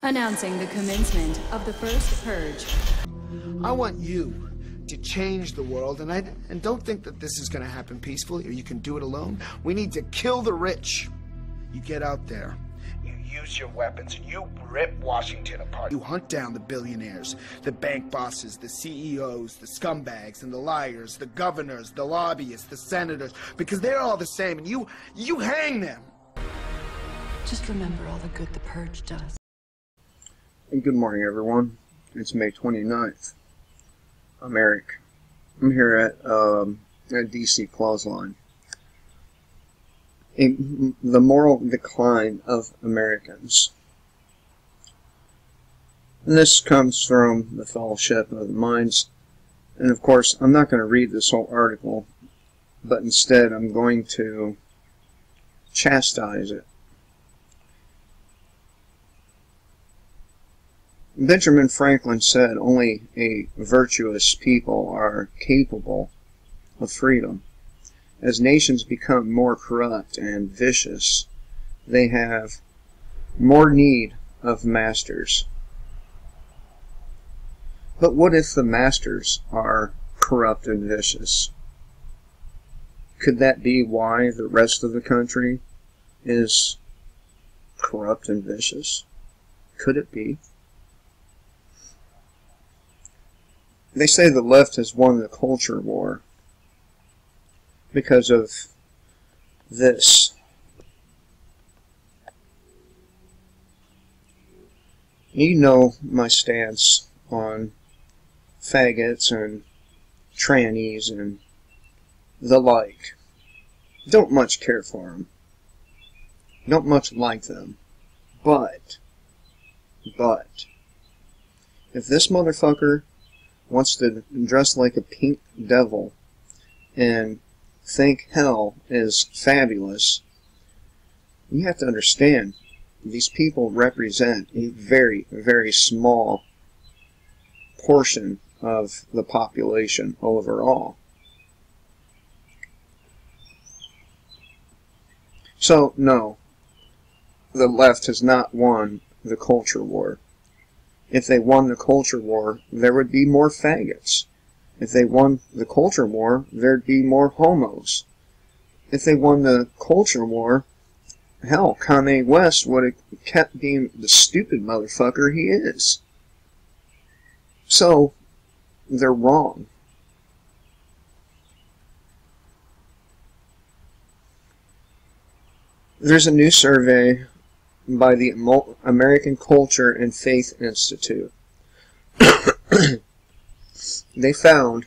Announcing the commencement of the first purge. I want you to change the world, and don't think that this is going to happen peacefully or you can do it alone. We need to kill the rich. You get out there, you use your weapons, and you rip Washington apart. You hunt down the billionaires, the bank bosses, the CEOs, the scumbags, and the liars, the governors, the lobbyists, the senators, because they're all the same, and you hang them. Just remember all the good the purge does. Good morning, everyone. It's May 29th. I'm Eric. I'm here at DC Clothesline. The moral decline of Americans. And this comes from the Fellowship of the Minds. And of course, I'm not going to read this whole article, but instead I'm going to chastise it. Benjamin Franklin said only a virtuous people are capable of freedom. As nations become more corrupt and vicious, they have more need of masters. But what if the masters are corrupt and vicious? Could that be why the rest of the country is corrupt and vicious? Could it be? They say the left has won the culture war because of this. You know my stance on faggots and trannies and the like. Don't much care for them. Don't much like them. But, if this motherfucker wants to dress like a pink devil and think hell is fabulous, you have to understand these people represent a very, very small portion of the population overall. So, no, the left has not won the culture war. If they won the culture war, there would be more faggots. If they won the culture war, there'd be more homos. If they won the culture war, hell, Kanye West would have kept being the stupid motherfucker he is. So, they're wrong. There's a new survey by the American Culture and Faith Institute. They found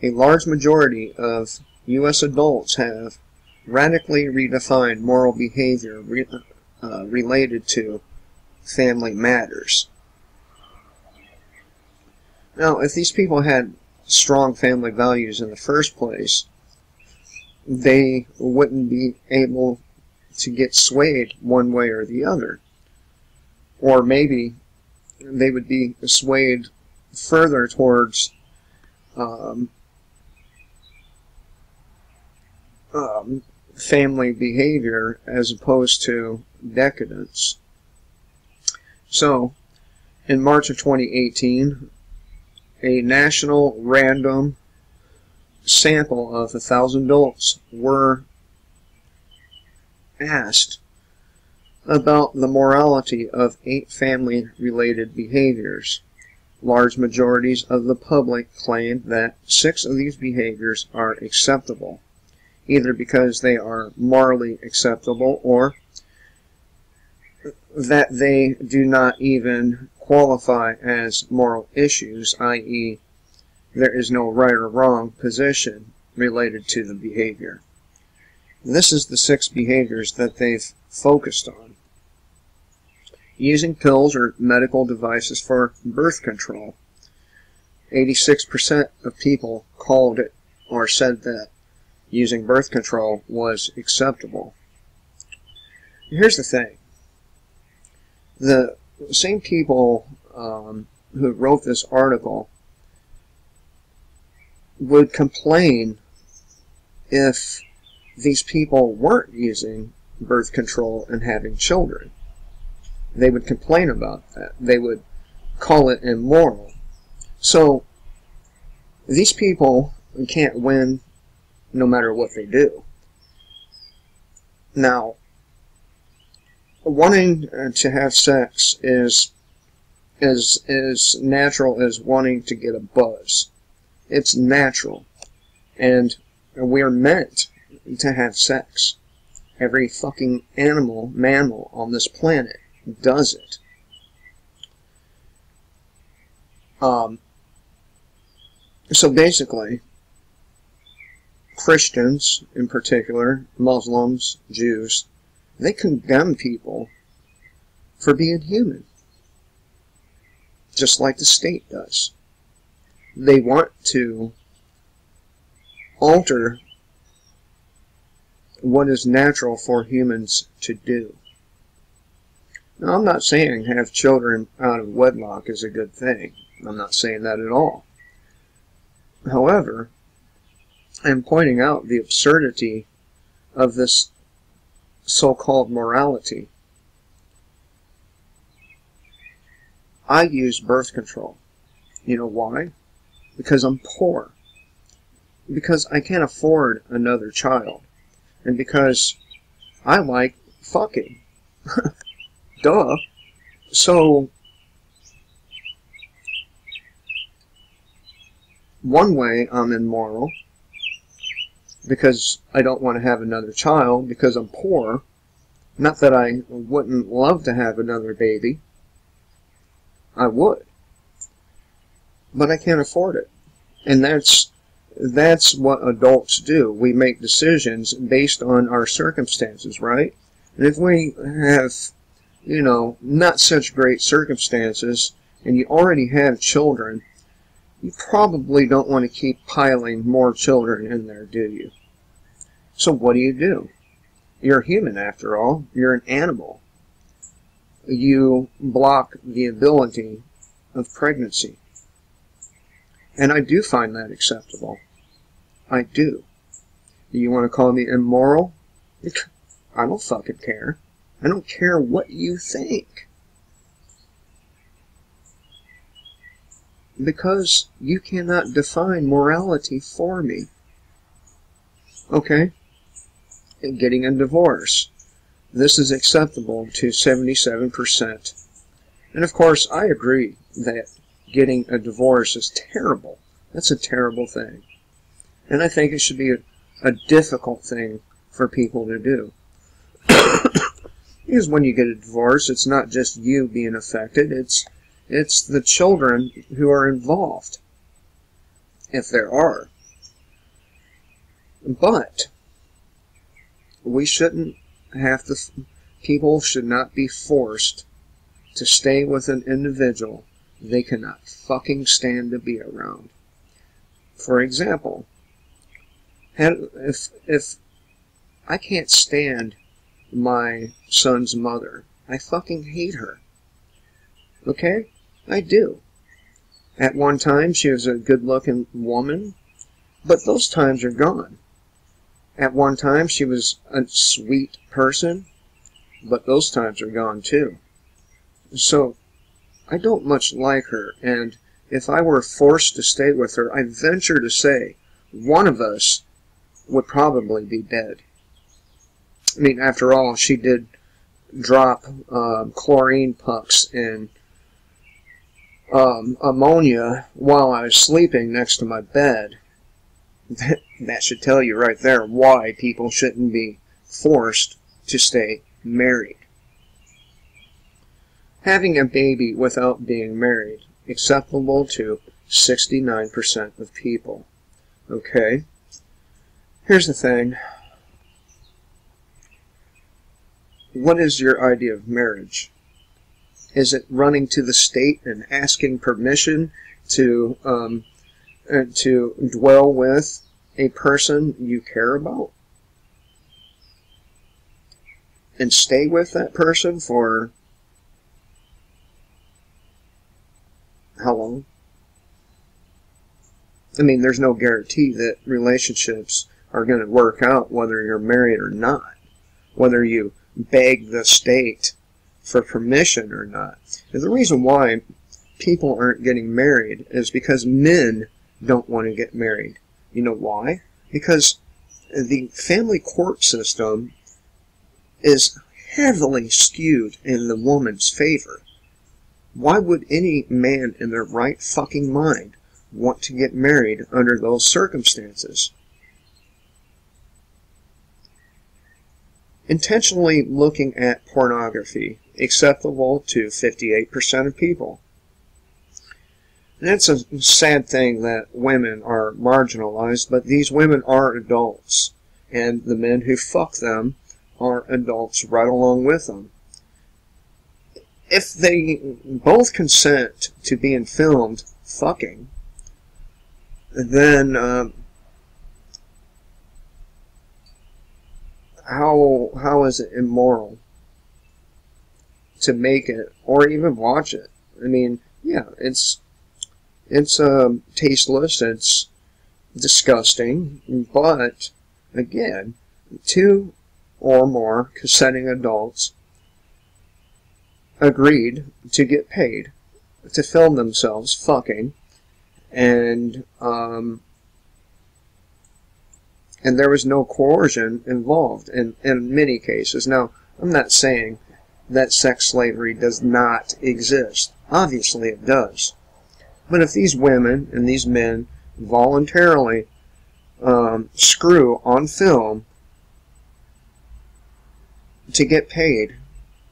a large majority of U.S. adults have radically redefined moral behavior related to family matters. Now, if these people had strong family values in the first place, they wouldn't be able to get swayed one way or the other. Or maybe they would be swayed further towards family behavior as opposed to decadence. So, in March of 2018, a national random sample of 1,000 adults were asked about the morality of 8 family-related behaviors. Large majorities of the public claimed that 6 of these behaviors are acceptable, either because they are morally acceptable or that they do not even qualify as moral issues, i.e., there is no right or wrong position related to the behavior. This is the 6 behaviors that they've focused on. Using pills or medical devices for birth control. 86% of people called it or said that using birth control was acceptable. Here's the thing. The same people who wrote this article would complain if these people weren't using birth control and having children. they would complain about that. They would call it immoral. So these people can't win no matter what they do. Now, wanting to have sex is as natural as wanting to get a buzz. It's natural. And we are meant to have sex. Every fucking mammal on this planet does it. So basically, Christians in particular, Muslims, Jews, they condemn people for being human. Just like the state does. They want to alter what is natural for humans to do. Now, I'm not saying have children out of wedlock is a good thing. I'm not saying that at all. However, I'm pointing out the absurdity of this so-called morality. I use birth control. You know why? Because I'm poor. Because I can't afford another child. And because I like fucking. Duh. So, one way I'm immoral, because I don't want to have another child, because I'm poor. Not that I wouldn't love to have another baby. I would. But I can't afford it. And that's what adults do. We make decisions based on our circumstances, right? And if we have, not such great circumstances, and you already have children, you probably don't want to keep piling more children in there, do you? So what do? You're human, after all. You're an animal. You block the ability of pregnancy. And I do find that acceptable. I do. You want to call me immoral? I don't fucking care. I don't care what you think. Because you cannot define morality for me. Okay? And getting a divorce. This is acceptable to 77%. And of course, I agree that getting a divorce is terrible. That's a terrible thing. And I think it should be a difficult thing for people to do. Because when you get a divorce, it's not just you being affected, it's the children who are involved. If there are. But we shouldn't have to, people should not be forced to stay with an individual they cannot fucking stand to be around. For example, if I can't stand my son's mother, I fucking hate her. Okay? I do. At one time, she was a good-looking woman, but those times are gone. At one time, she was a sweet person, but those times are gone too. So, I don't much like her, and if I were forced to stay with her, I venture to say one of us would probably be dead. I mean, after all, she did drop chlorine pucks and ammonia while I was sleeping next to my bed. That should tell you right there why people shouldn't be forced to stay married. Having a baby without being married, acceptable to 69% of people. Okay? Here's the thing. What is your idea of marriage? Is it running to the state and asking permission to dwell with a person you care about? And stay with that person for how long? I mean, there's no guarantee that relationships are going to work out whether you're married or not. Whether you beg the state for permission or not. And the reason why people aren't getting married is because men don't want to get married. You know why? Because the family court system is heavily skewed in the woman's favor. Why would any man in their right fucking mind want to get married under those circumstances? Intentionally looking at pornography, acceptable to 58% of people. And it's a sad thing that women are marginalized, but these women are adults, and the men who fuck them are adults right along with them. If they both consent to being filmed fucking, then how is it immoral to make it or even watch it? I mean, yeah, it's tasteless, it's disgusting, but again, 2 or more consenting adults agreed to get paid to film themselves fucking, and there was no coercion involved in many cases. Now, I'm not saying that sex slavery does not exist. Obviously it does. But if these women and these men voluntarily screw on film to get paid,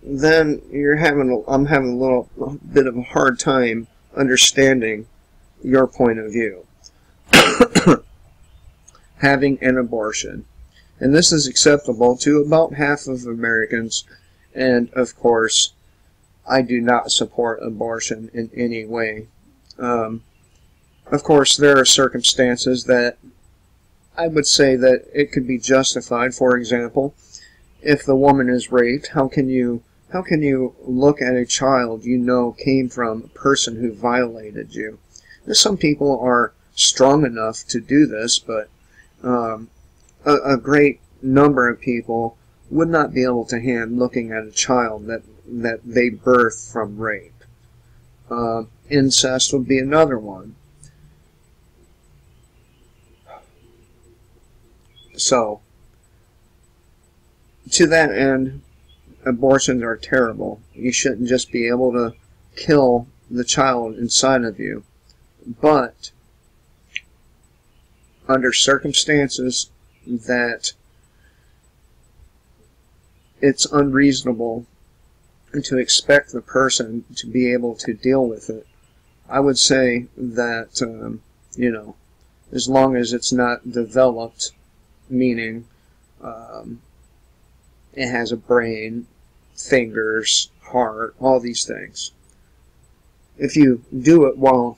then I'm having a little bit of a hard time understanding your point of view. Having an abortion. And this is acceptable to about half of Americans, and of course, I do not support abortion in any way. Of course, there are circumstances that I would say that it could be justified. For example, if the woman is raped, how can you look at a child you know came from a person who violated you? Some people are strong enough to do this, but a great number of people would not be able to handle looking at a child that they birthed from rape. Incest would be another one. So, to that end, abortions are terrible. You shouldn't just be able to kill the child inside of you. But, under circumstances that it's unreasonable to expect the person to be able to deal with it, I would say that, as long as it's not developed, meaning it has a brain, fingers, heart, all these things. If you do it while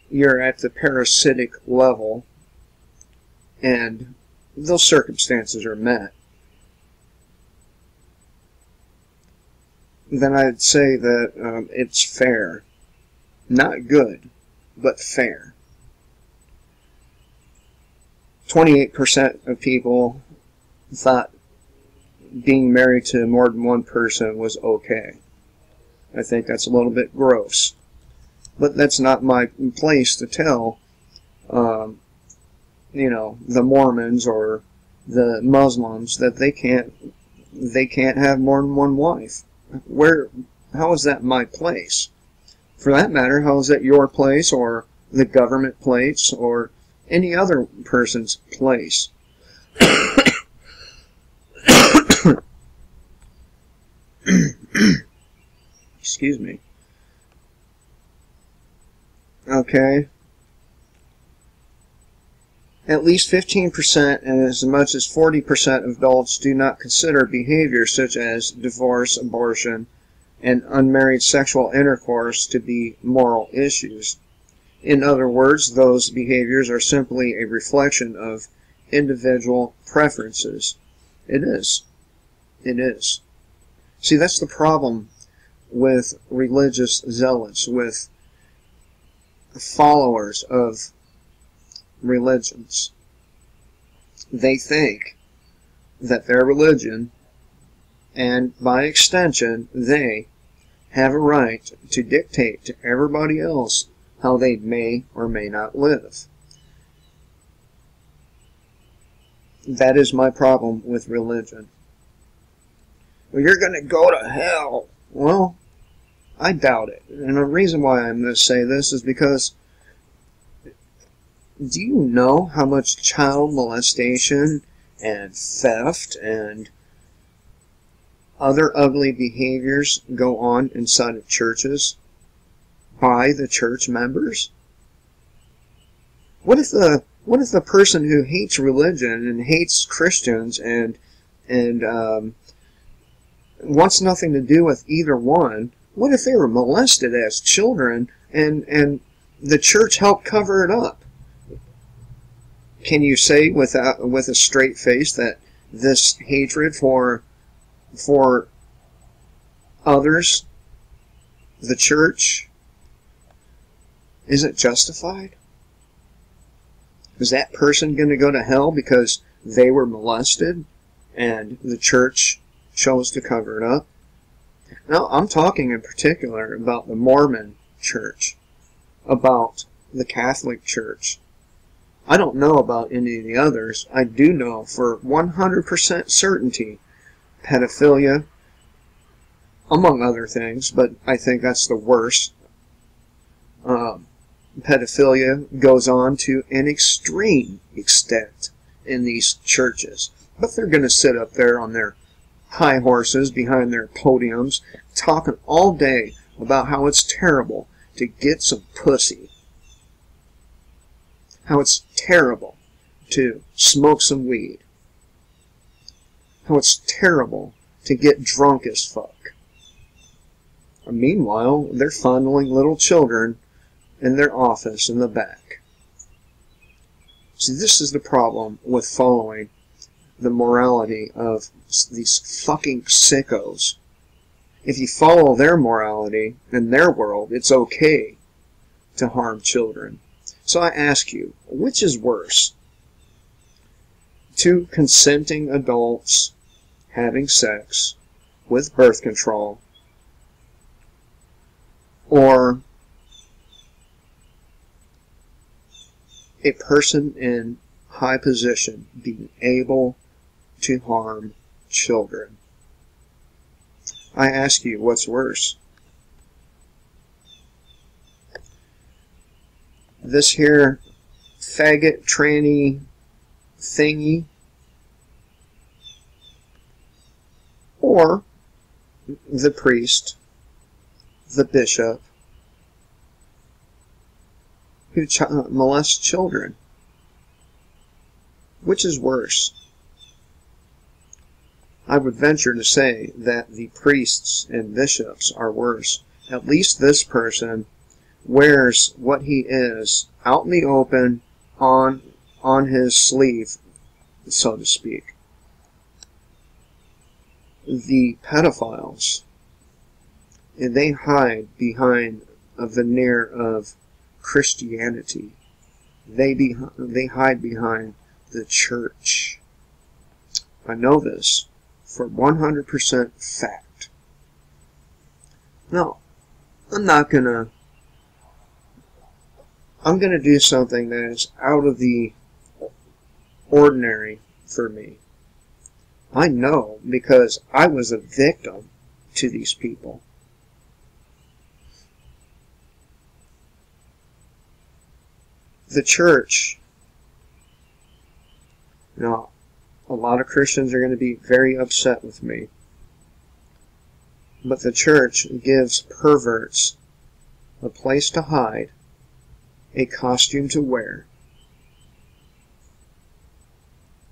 you're at the parasitic level and those circumstances are met, then I'd say that it's fair. Not good, but fair. 28% of people thought being married to more than one person was okay. I think that's a little bit gross. But that's not my place to tell, the Mormons or the Muslims that they can't have more than one wife. How is that my place? For that matter, how is that your place or the government place or any other person's place? Excuse me. Okay. At least 15% and as much as 40% of adults do not consider behaviors such as divorce, abortion, and unmarried sexual intercourse to be moral issues. In other words, those behaviors are simply a reflection of individual preferences. It is. It is. See, that's the problem with religious zealots, with followers of religions. They think that their religion, and by extension, they have a right to dictate to everybody else how they may or may not live. That is my problem with religion. Well, you're going to go to hell. Well, I doubt it. And the reason why I'm going to say this is because, do you know how much child molestation and theft and other ugly behaviors go on inside of churches by the church members? What if the person who hates religion and hates Christians and wants nothing to do with either one, what if they were molested as children and the church helped cover it up? Can you say with a straight face that this hatred for others, the church, isn't justified? Is that person going to go to hell because they were molested and the church chose to cover it up? Now, I'm talking in particular about the Mormon church, about the Catholic Church. I don't know about any of the others. I do know for 100% certainty pedophilia, among other things, but I think that's the worst. Pedophilia goes on to an extreme extent in these churches. But they're going to sit up there on their high horses behind their podiums talking all day about how it's terrible to get some pussy. How it's terrible to smoke some weed. How it's terrible to get drunk as fuck. And meanwhile, they're fondling little children in their office in the back. See, this is the problem with following the morality of these fucking sickos. If you follow their morality in their world, it's okay to harm children. So I ask you, which is worse? Two consenting adults having sex with birth control, or a person in high position being able to harm children? I ask you, what's worse? This here faggot tranny thingy, or the priest, the bishop, who molests children? Which is worse? I would venture to say that the priests and bishops are worse. At least this person wears what he is out in the open on his sleeve, so to speak. The pedophiles, they hide behind a veneer of Christianity. They hide behind the church. I know this for 100% fact. No, I'm gonna do something that is out of the ordinary for me. I know because I was a victim to these people. The church, now, a lot of Christians are going to be very upset with me, but the church gives perverts a place to hide, a costume to wear.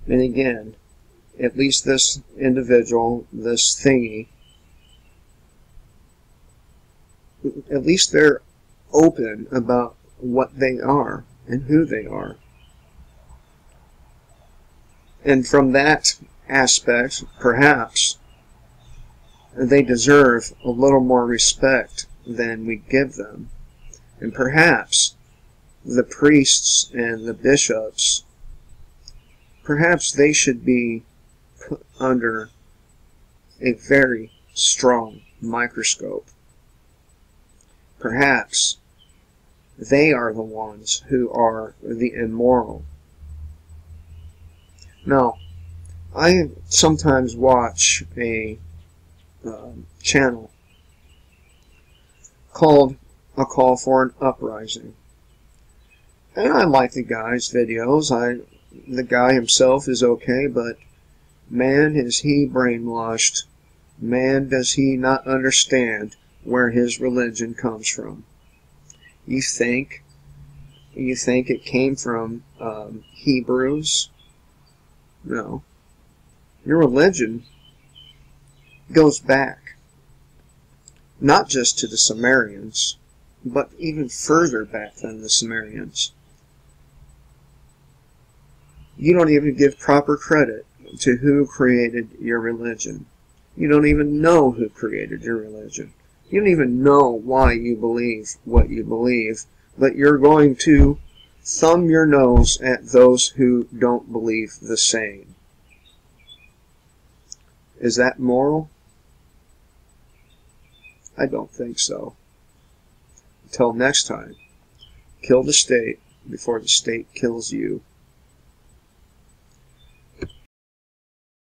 And again, at least this individual, this thingy, at least they're open about what they are and who they are. And from that aspect, perhaps, they deserve a little more respect than we give them. And perhaps the priests and the bishops, perhaps they should be put under a very strong microscope. Perhaps they are the ones who are the immoral. Now, I sometimes watch a channel called A Call for an Uprising. And I like the guy's videos. The guy himself is okay, but man, is he brainwashed. Man, does he not understand where his religion comes from. You think it came from Hebrews? No. Your religion goes back not just to the Sumerians, but even further back than the Sumerians. You don't even give proper credit to who created your religion. You don't even know who created your religion. You don't even know why you believe what you believe, but you're going to thumb your nose at those who don't believe the same. Is that moral? I don't think so. Until next time, kill the state before the state kills you.